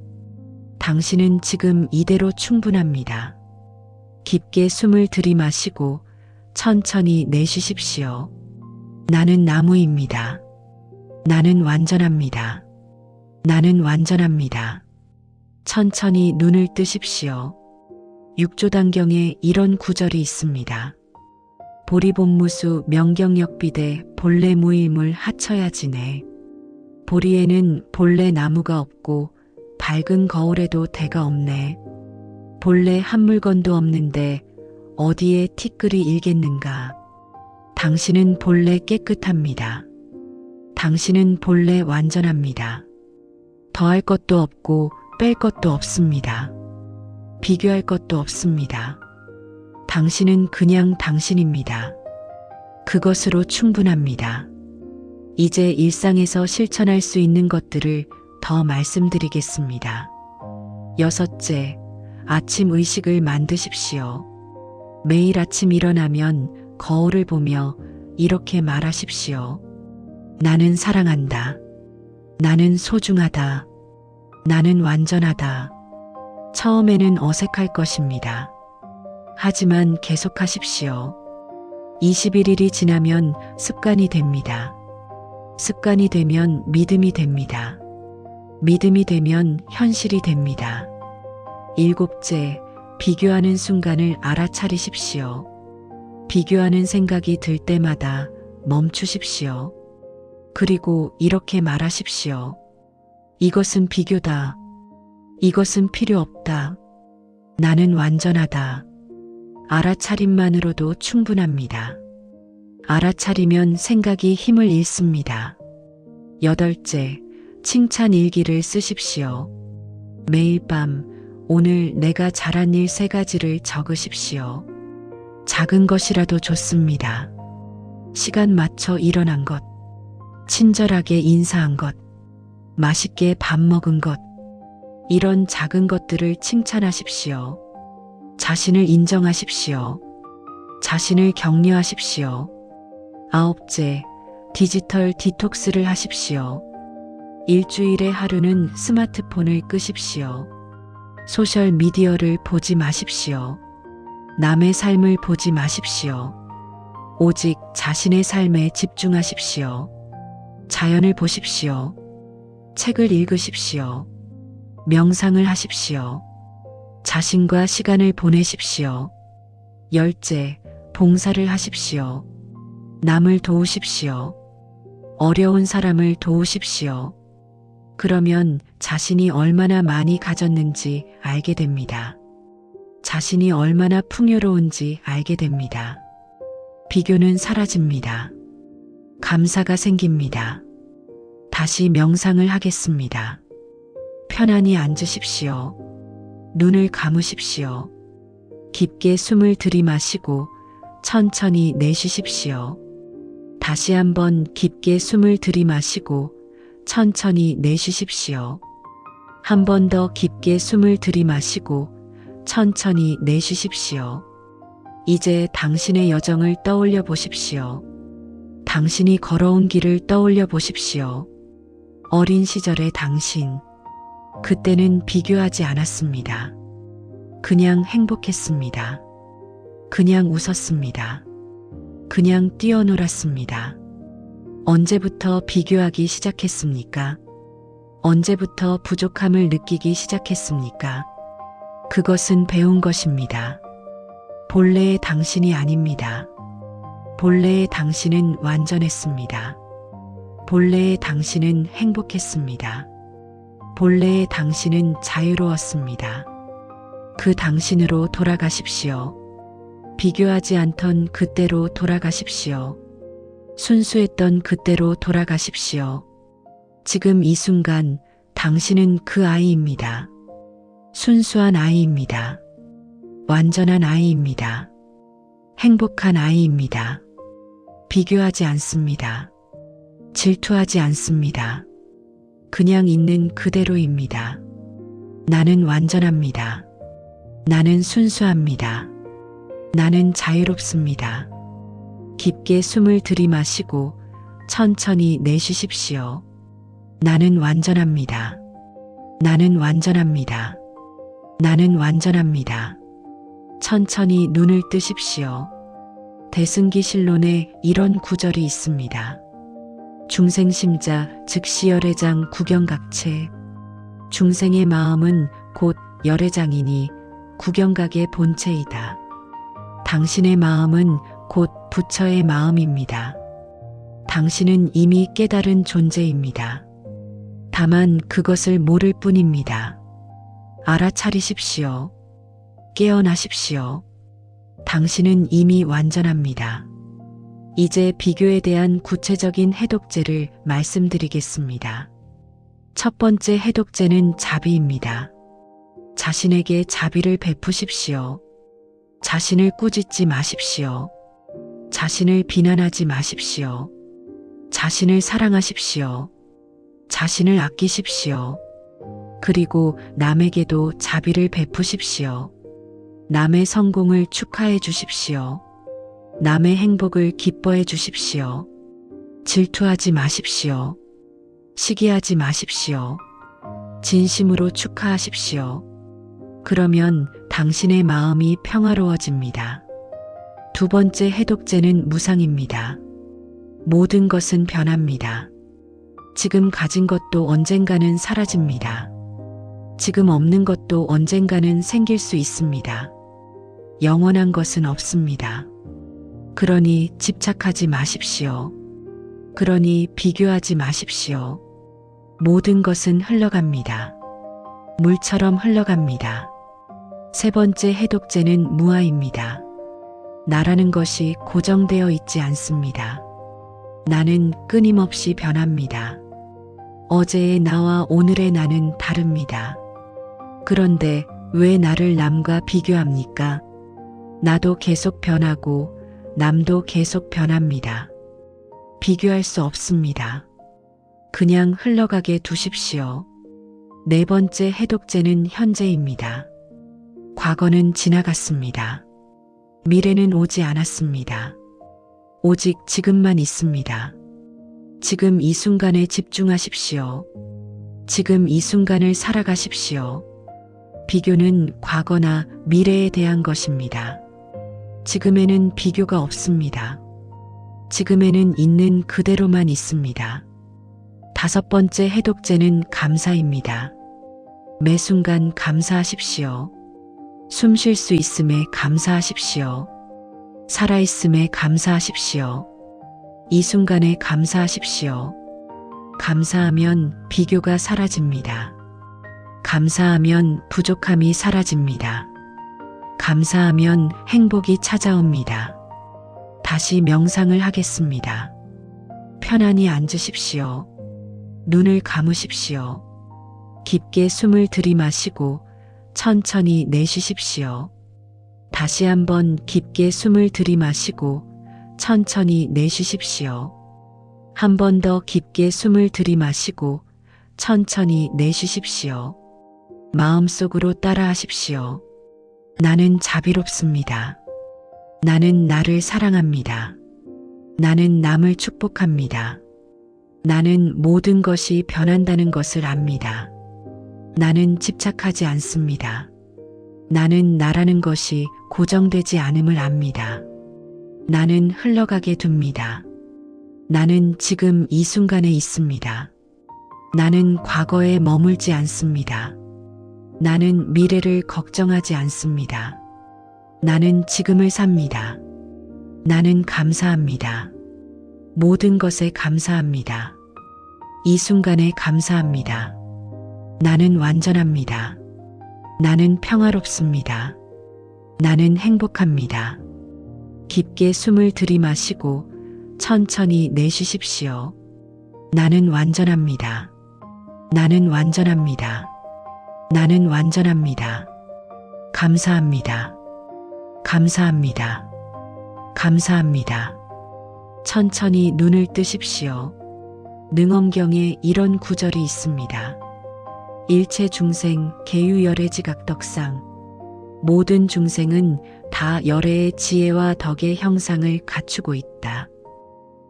당신은 지금 이대로 충분합니다. 깊게 숨을 들이마시고 천천히 내쉬십시오. 나는 나무입니다. 나는 완전합니다. 나는 완전합니다. 천천히 눈을 뜨십시오. 육조단경에 이런 구절이 있습니다. 보리본무수 명경역비대 본래 무일물 하처야지네. 보리에는 본래 나무가 없고 밝은 거울에도 대가 없네. 본래 한 물건도 없는데 어디에 티끌이 일겠는가. 당신은 본래 깨끗합니다. 당신은 본래 완전합니다. 더할 것도 없고 뺄 것도 없습니다. 비교할 것도 없습니다. 당신은 그냥 당신입니다. 그것으로 충분합니다. 이제 일상에서 실천할 수 있는 것들을 더 말씀드리겠습니다. 6째, 아침 의식을 만드십시오. 매일 아침 일어나면 거울을 보며 이렇게 말하십시오. 나는 사랑한다. 나는 소중하다. 나는 완전하다. 처음에는 어색할 것입니다. 하지만 계속하십시오. 21일이 지나면 습관이 됩니다. 습관이 되면 믿음이 됩니다. 믿음이 되면 현실이 됩니다. 7째, 비교하는 순간을 알아차리십시오. 비교하는 생각이 들 때마다 멈추십시오. 그리고 이렇게 말하십시오. 이것은 비교다. 이것은 필요 없다. 나는 완전하다. 알아차림만으로도 충분합니다. 알아차리면 생각이 힘을 잃습니다. 8째, 칭찬 일기를 쓰십시오. 매일 밤 오늘 내가 잘한 일 3가지를 적으십시오. 작은 것이라도 좋습니다. 시간 맞춰 일어난 것, 친절하게 인사한 것, 맛있게 밥 먹은 것, 이런 작은 것들을 칭찬하십시오. 자신을 인정하십시오. 자신을 격려하십시오. 9째, 디지털 디톡스를 하십시오. 일주일에 하루는 스마트폰을 끄십시오. 소셜 미디어를 보지 마십시오. 남의 삶을 보지 마십시오. 오직 자신의 삶에 집중하십시오. 자연을 보십시오. 책을 읽으십시오. 명상을 하십시오. 자신과 시간을 보내십시오. 10째, 봉사를 하십시오. 남을 도우십시오. 어려운 사람을 도우십시오. 그러면 자신이 얼마나 많이 가졌는지 알게 됩니다. 자신이 얼마나 풍요로운지 알게 됩니다. 비교는 사라집니다. 감사가 생깁니다. 다시 명상을 하겠습니다. 편안히 앉으십시오. 눈을 감으십시오. 깊게 숨을 들이마시고 천천히 내쉬십시오. 다시 한번 깊게 숨을 들이마시고 천천히 내쉬십시오. 한 번 더 깊게 숨을 들이마시고 천천히 내쉬십시오. 이제 당신의 여정을 떠올려 보십시오. 당신이 걸어온 길을 떠올려 보십시오. 어린 시절의 당신. 그때는 비교하지 않았습니다. 그냥 행복했습니다. 그냥 웃었습니다. 그냥 뛰어놀았습니다. 언제부터 비교하기 시작했습니까? 언제부터 부족함을 느끼기 시작했습니까? 그것은 배운 것입니다. 본래의 당신이 아닙니다. 본래의 당신은 완전했습니다. 본래의 당신은 행복했습니다. 본래의 당신은 자유로웠습니다. 그 당신으로 돌아가십시오. 비교하지 않던 그때로 돌아가십시오. 순수했던 그때로 돌아가십시오. 지금 이 순간 당신은 그 아이입니다. 순수한 아이입니다. 완전한 아이입니다. 행복한 아이입니다. 비교하지 않습니다. 질투하지 않습니다. 그냥 있는 그대로입니다. 나는 완전합니다. 나는 순수합니다. 나는 자유롭습니다. 깊게 숨을 들이마시고 천천히 내쉬십시오. 나는 완전합니다. 나는 완전합니다. 나는 완전합니다. 천천히 눈을 뜨십시오. 대승기실론에 이런 구절이 있습니다. 중생심자 즉시 열애장 구경각체. 중생의 마음은 곧 열애장이니 구경각의 본체이다. 당신의 마음은 곧 부처의 마음입니다. 당신은 이미 깨달은 존재입니다. 다만 그것을 모를 뿐입니다. 알아차리십시오. 깨어나십시오. 당신은 이미 완전합니다. 이제 비교에 대한 구체적인 해독제를 말씀드리겠습니다. 첫 번째 해독제는 자비입니다. 자신에게 자비를 베푸십시오. 자신을 꾸짖지 마십시오. 자신을 비난하지 마십시오. 자신을 사랑하십시오. 자신을 아끼십시오. 그리고 남에게도 자비를 베푸십시오. 남의 성공을 축하해 주십시오. 남의 행복을 기뻐해 주십시오. 질투하지 마십시오. 시기하지 마십시오. 진심으로 축하하십시오. 그러면 당신의 마음이 평화로워집니다. 두 번째 해독제는 무상입니다. 모든 것은 변합니다. 지금 가진 것도 언젠가는 사라집니다. 지금 없는 것도 언젠가는 생길 수 있습니다. 영원한 것은 없습니다. 그러니 집착하지 마십시오. 그러니 비교하지 마십시오. 모든 것은 흘러갑니다. 물처럼 흘러갑니다. 세 번째 해독제는 무아입니다. 나라는 것이 고정되어 있지 않습니다. 나는 끊임없이 변합니다. 어제의 나와 오늘의 나는 다릅니다. 그런데 왜 나를 남과 비교합니까? 나도 계속 변하고 남도 계속 변합니다. 비교할 수 없습니다. 그냥 흘러가게 두십시오. 네 번째 해독제는 현재입니다. 과거는 지나갔습니다. 미래는 오지 않았습니다. 오직 지금만 있습니다. 지금 이 순간에 집중하십시오. 지금 이 순간을 살아가십시오. 비교는 과거나 미래에 대한 것입니다. 지금에는 비교가 없습니다. 지금에는 있는 그대로만 있습니다. 다섯 번째 해독제는 감사입니다. 매 순간 감사하십시오. 숨 쉴 수 있음에 감사하십시오. 살아있음에 감사하십시오. 이 순간에 감사하십시오. 감사하면 비교가 사라집니다. 감사하면 부족함이 사라집니다. 감사하면 행복이 찾아옵니다. 다시 명상을 하겠습니다. 편안히 앉으십시오. 눈을 감으십시오. 깊게 숨을 들이마시고 천천히 내쉬십시오. 다시 한번 깊게 숨을 들이마시고 천천히 내쉬십시오. 한 번 더 깊게 숨을 들이마시고 천천히 내쉬십시오. 마음속으로 따라하십시오. 나는 자비롭습니다. 나는 나를 사랑합니다. 나는 남을 축복합니다. 나는 모든 것이 변한다는 것을 압니다. 나는 집착하지 않습니다. 나는 나라는 것이 고정되지 않음을 압니다. 나는 흘러가게 둡니다. 나는 지금 이 순간에 있습니다. 나는 과거에 머물지 않습니다. 나는 미래를 걱정하지 않습니다. 나는 지금을 삽니다. 나는 감사합니다. 모든 것에 감사합니다. 이 순간에 감사합니다. 나는 완전합니다. 나는 평화롭습니다. 나는 행복합니다. 깊게 숨을 들이마시고 천천히 내쉬십시오. 나는 완전합니다. 나는 완전합니다. 나는 완전합니다. 감사합니다. 감사합니다. 감사합니다. 천천히 눈을 뜨십시오. 능엄경에 이런 구절이 있습니다. 일체 중생 계유열애지각덕상. 모든 중생은 다 열애의 지혜와 덕의 형상을 갖추고 있다.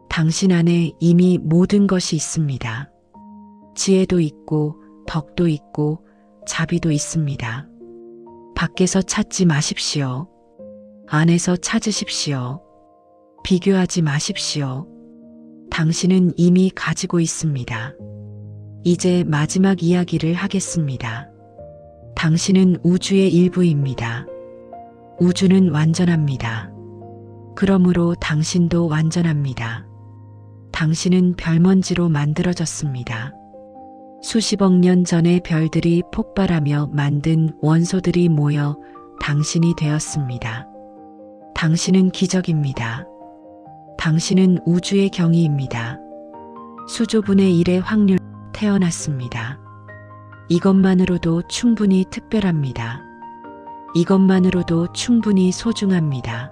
당신 안에 이미 모든 것이 있습니다. 지혜도 있고 덕도 있고 자비도 있습니다. 밖에서 찾지 마십시오. 안에서 찾으십시오. 비교하지 마십시오. 당신은 이미 가지고 있습니다. 이제 마지막 이야기를 하겠습니다. 당신은 우주의 일부입니다. 우주는 완전합니다. 그러므로 당신도 완전합니다. 당신은 별먼지로 만들어졌습니다. 수십억 년 전에 별들이 폭발하며 만든 원소들이 모여 당신이 되었습니다. 당신은 기적입니다. 당신은 우주의 경이입니다. 수조분의 1의 확률 태어났습니다. 이것만으로도 충분히 특별합니다. 이것만으로도 충분히 소중합니다.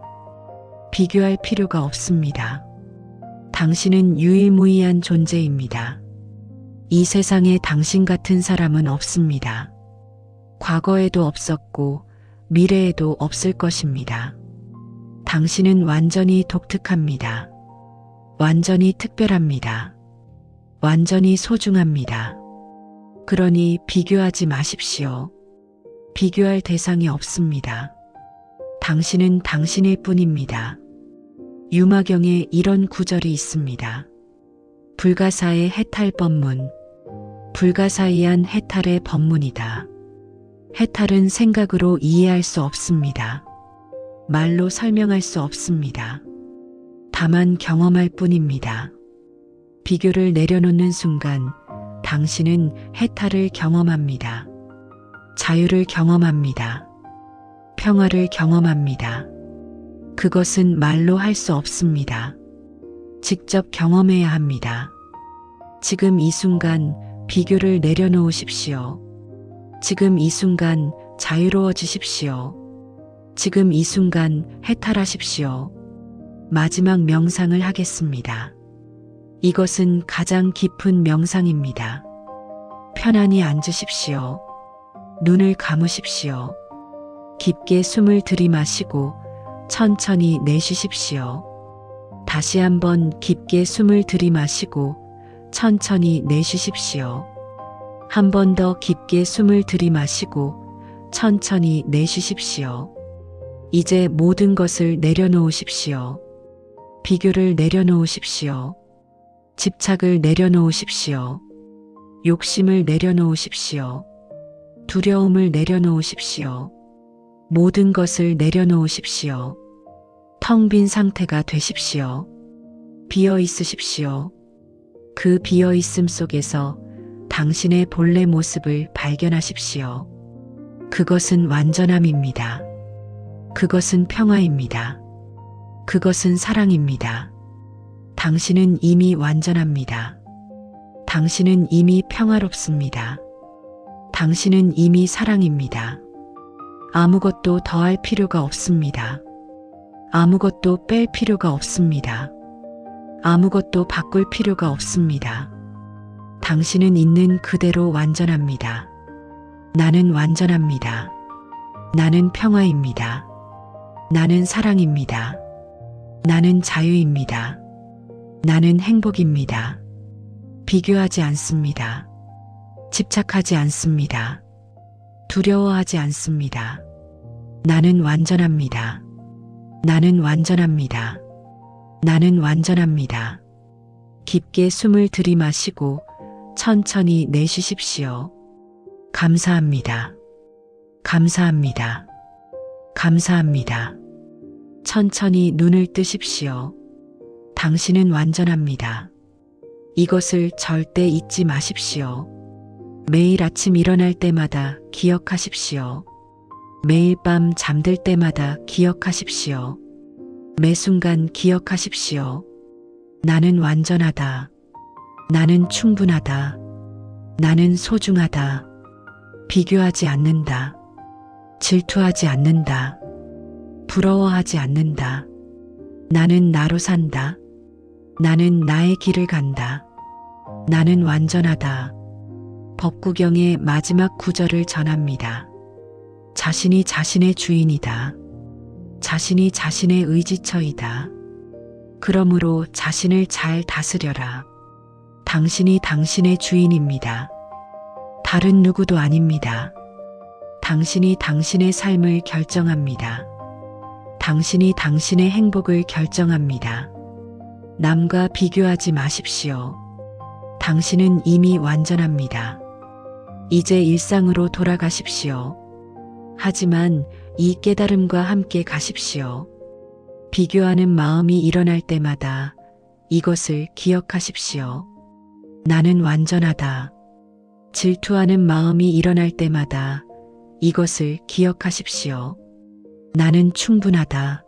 비교할 필요가 없습니다. 당신은 유일무이한 존재입니다. 이 세상에 당신 같은 사람은 없습니다. 과거에도 없었고 미래에도 없을 것입니다. 당신은 완전히 독특합니다. 완전히 특별합니다. 완전히 소중합니다. 그러니 비교하지 마십시오. 비교할 대상이 없습니다. 당신은 당신일 뿐입니다. 유마경에 이런 구절이 있습니다. 불가사의 해탈 법문. 불가사의한 해탈의 법문이다. 해탈은 생각으로 이해할 수 없습니다. 말로 설명할 수 없습니다. 다만 경험할 뿐입니다. 비교를 내려놓는 순간 당신은 해탈을 경험합니다. 자유를 경험합니다. 평화를 경험합니다. 그것은 말로 할 수 없습니다. 직접 경험해야 합니다. 지금 이 순간 비교를 내려놓으십시오. 지금 이 순간 자유로워지십시오. 지금 이 순간 해탈하십시오. 마지막 명상을 하겠습니다. 이것은 가장 깊은 명상입니다. 편안히 앉으십시오. 눈을 감으십시오. 깊게 숨을 들이마시고 천천히 내쉬십시오. 다시 한번 깊게 숨을 들이마시고 천천히 내쉬십시오. 한 번 더 깊게 숨을 들이마시고 천천히 내쉬십시오. 이제 모든 것을 내려놓으십시오. 비교를 내려놓으십시오. 집착을 내려놓으십시오. 욕심을 내려놓으십시오. 두려움을 내려놓으십시오. 모든 것을 내려놓으십시오. 텅 빈 상태가 되십시오. 비어 있으십시오. 그 비어 있음 속에서 당신의 본래 모습을 발견하십시오. 그것은 완전함입니다. 그것은 평화입니다. 그것은 사랑입니다. 당신은 이미 완전합니다. 당신은 이미 평화롭습니다. 당신은 이미 사랑입니다. 아무것도 더할 필요가 없습니다. 아무것도 뺄 필요가 없습니다. 아무것도 바꿀 필요가 없습니다. 당신은 있는 그대로 완전합니다. 나는 완전합니다. 나는 평화입니다. 나는 사랑입니다. 나는 자유입니다. 나는 행복입니다. 비교하지 않습니다. 집착하지 않습니다. 두려워하지 않습니다. 나는 완전합니다. 나는 완전합니다. 나는 완전합니다. 깊게 숨을 들이마시고 천천히 내쉬십시오. 감사합니다. 감사합니다. 감사합니다. 천천히 눈을 뜨십시오. 당신은 완전합니다. 이것을 절대 잊지 마십시오. 매일 아침 일어날 때마다 기억하십시오. 매일 밤 잠들 때마다 기억하십시오. 매 순간 기억하십시오. 나는 완전하다. 나는 충분하다. 나는 소중하다. 비교하지 않는다. 질투하지 않는다. 부러워하지 않는다. 나는 나로 산다. 나는 나의 길을 간다. 나는 완전하다. 법구경의 마지막 구절을 전합니다. 자신이 자신의 주인이다. 자신이 자신의 의지처이다. 그러므로 자신을 잘 다스려라. 당신이 당신의 주인입니다. 다른 누구도 아닙니다. 당신이 당신의 삶을 결정합니다. 당신이 당신의 행복을 결정합니다. 남과 비교하지 마십시오. 당신은 이미 완전합니다. 이제 일상으로 돌아가십시오. 하지만 이 깨달음과 함께 가십시오. 비교하는 마음이 일어날 때마다 이것을 기억하십시오. 나는 완전하다. 질투하는 마음이 일어날 때마다 이것을 기억하십시오. 나는 충분하다.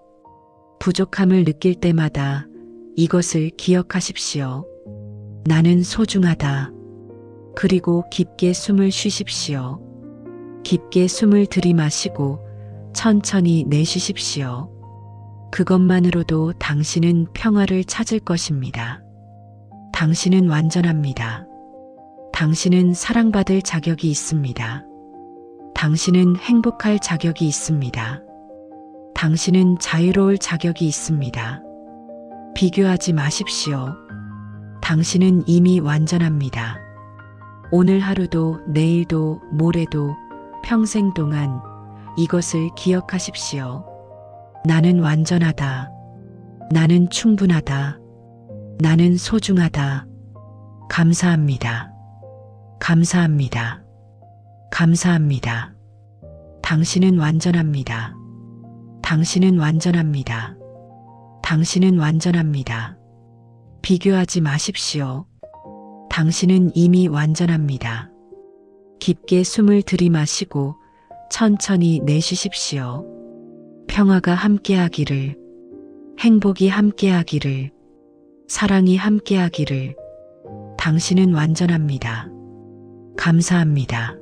부족함을 느낄 때마다 이것을 기억하십시오. 나는 소중하다. 그리고 깊게 숨을 쉬십시오. 깊게 숨을 들이마시고 천천히 내쉬십시오. 그것만으로도 당신은 평화를 찾을 것입니다. 당신은 완전합니다. 당신은 사랑받을 자격이 있습니다. 당신은 행복할 자격이 있습니다. 당신은 자유로울 자격이 있습니다. 비교하지 마십시오. 당신은 이미 완전합니다. 오늘 하루도 내일도 모레도 평생 동안 이것을 기억하십시오. 나는 완전하다. 나는 충분하다. 나는 소중하다. 감사합니다. 감사합니다. 감사합니다. 당신은 완전합니다. 당신은 완전합니다. 당신은 완전합니다. 비교하지 마십시오. 당신은 이미 완전합니다. 깊게 숨을 들이마시고 천천히 내쉬십시오. 평화가 함께하기를, 행복이 함께하기를, 사랑이 함께하기를. 당신은 완전합니다. 감사합니다.